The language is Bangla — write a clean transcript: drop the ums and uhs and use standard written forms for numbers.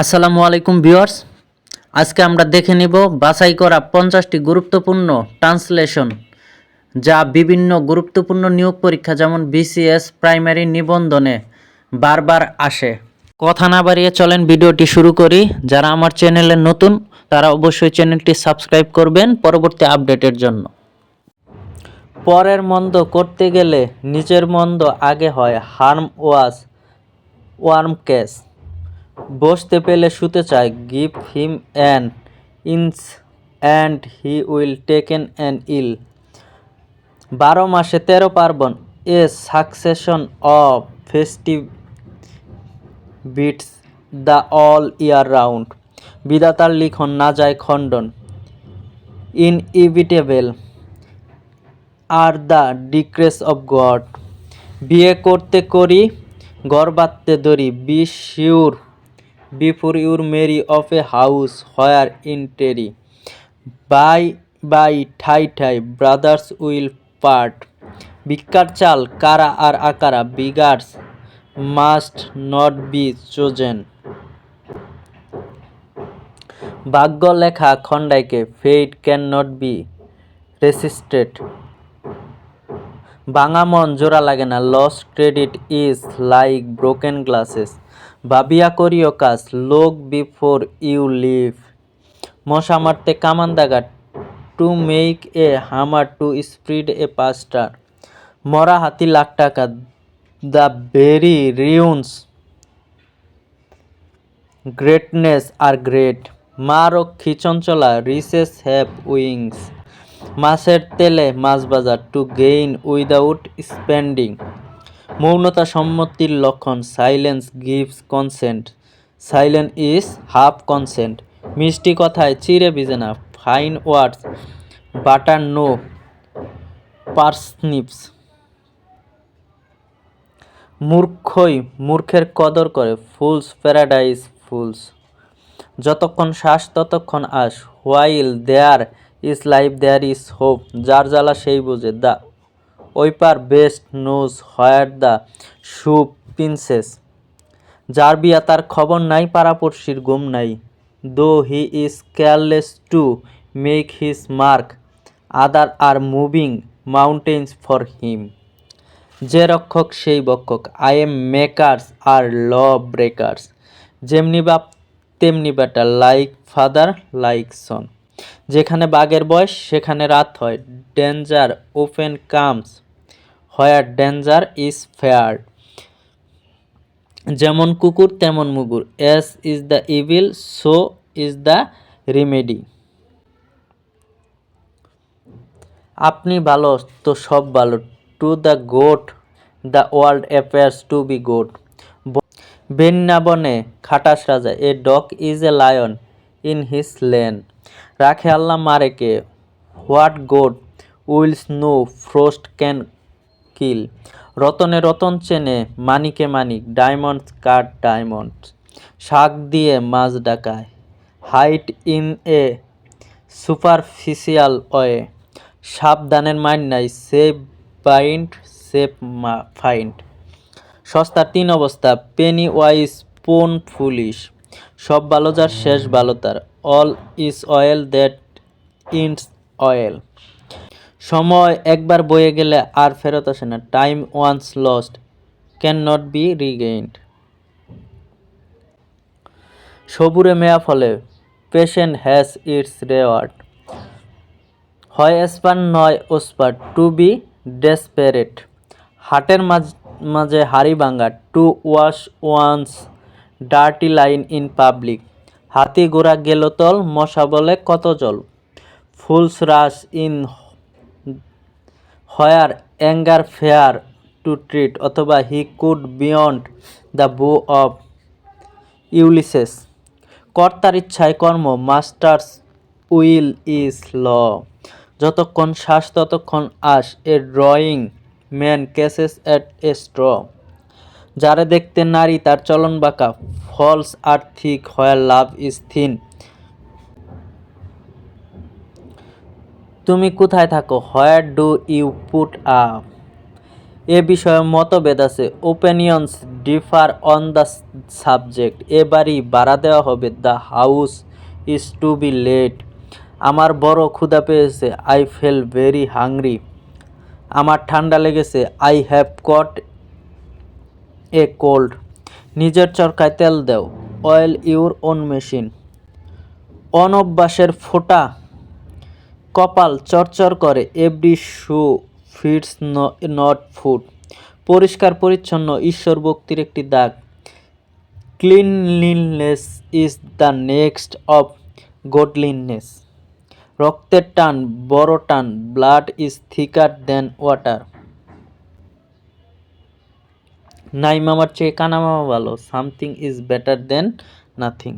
আসসালামু আলাইকুম ভিউয়ার্স। আজকে আমরা দেখে নিব বাছাই করা 50টি গুরুত্বপূর্ণ ট্রান্সলেশন যা বিভিন্ন গুরুত্বপূর্ণ নিয়োগ পরীক্ষা যেমন বিসিএস প্রাইমারি নিবন্ধনে বারবার আসে। কথা না বাড়িয়ে চলেন ভিডিওটি শুরু করি। যারা আমার চ্যানেলে নতুন তারা অবশ্যই চ্যানেলটি সাবস্ক্রাইব করবেন পরবর্তী আপডেটের জন্য। পরের মন্দ করতে গেলে নিজের মন্দ আগে হয়, হার্ম ওয়াজ ওয়ার্ম কেস। বসতে পেলে শুতে চায়, give him an inch and he will taken an ell. 12 মাসে 13 পার্বণ, a succession of festive beats the all year round. বিধাতার লিখন না যায় খণ্ডন, inevitable are the decrees of God. বিয়ে করতে করি, ঘর বাঁধতে ধরি, be sure before you marry of a house where in tarry. Bye bye ঠাই ঠাই, brothers will part. ভিক্ষার চাল কারা আর আকারা, beggars must not be chosen. ভাগ্য লেখা খণ্ডাইকে, fate cannot be resisted. ভাঙা মন জোড়া লাগে না, lost credit is like broken glasses. ভাবিয়া করিও কাজ, look before you live. মশা মারতে কামান দাগা, টু মেক এ হামার টু স্প্রিড এ পাস্টার। মরা হাতি লাখ টাকা, the very ruins greatness are great. মা রক্ষী চঞ্চলা, রিসেস হ্যাভ উইংস। মাছের তেলে মাছ বাজার, টু গেইন উইদাউট স্পেন্ডিং। মৌনতা সম্মতির লক্ষণ, silence gives consent, silent is half consent. মিষ্টি কথায় চিড়ে ভিজে না, fine words butter no parsnips. মূর্খই মূর্খের কদর করে, ফুলস প্যারাডাইস ফুলস। যতক্ষণ শ্বাস ততক্ষণ আস, while there is life there is hope. যার জ্বালা সেই বোঝে, the wearer best knows where the shoe pinches. যার বিয়া তার খবর নাই, পাড়াপড়শির ঘুম নাই, though he is careless to make his mark, other are moving mountains for him. যে রক্ষক সেই বক্ষক, I am makers are law breakers. যেমনি বাপ তেমনি বেটা, লাইক ফাদার লাইক সন। যেখানে বাঘের বয়স সেখানে রাত হয়, danger open comes where danger is fair. যেমন কুকুর তেমন মুগুর, as is the evil so is the remedy. আপনি ভালো তো সব ভালো, to the goat the world appears to be goat. বৃন্দাবনে খাটাস রাজা, a dog is a lion in his lane. রাখে আল্লাহ মারে কে, what God wills no frost can kill. রতনে রতন চেনে, মানিকে মানিক, ডায়মন্ডস কাট ডায়মন্ড। শাক দিয়ে মাছ ডাকায়, height in a superficial way. সাবধানের মাইন নাই, সেফ বাইন্ড সেফ ফাইন্ড। সস্তার 3 অবস্থা, পেনি ওয়াইজ পোন ফুলিশ। সব ভালো যার শেষ ভালো তার, all is well that ends well. সময় একবার বয়ে গেলে আর ফেরত আসে না, time once lost can not be regained. সবুরে মেয়া ফলে, পেশেন্ট হ্যাজ ইটস রেওয়ার্ড। হয় এসপার নয় ওসপার, টু বি ডেসপারেট। হাটের মাঝে হাড়ি ভাঙ্গা, to wash one's dirty linen in public. হাতি ঘোড়া গেল তল, মশা বলে কত জল। Fools rush in where angels fear to tread, অথবা he could beyond the bow of Ulysses. কর্তার ইচ্ছায় কর্ম, মাস্টার্স উইল ইজ ল। যতক্ষণ শ্বাস ততক্ষণ আস, a drowning man catches at a straw. যারে দেখতে নারী তার চলন বাঁকা, faults are thick where love is thin. তুমি কোথায় থাকো, where do you put up. এ বিষয়ে মতভেদ আছে, opinions differ on the subject. এবারই ভাড়া দেওয়া হবে, the house is to be let. আমার বড় ক্ষুধা পেয়েছে, আই ফিল ভেরি হাংরি। আমার ঠান্ডা লেগেছে, I have got a cold. নিজের চরকায় তেল দাও, অয়েল ইউর ওন মেশিন। অনভ্যাসের ফোঁটা, কপাল চরচর করে, every shoe fits not foot. পরিষ্কার পরিচ্ছন্ন ঈশ্বর ভক্তির একটি দাগ, cleanliness is the next of godliness. রক্তের টান বড় টান, blood is thicker than water. নাই মামার চেয়ে কানা মামা ভালো, something is better than nothing.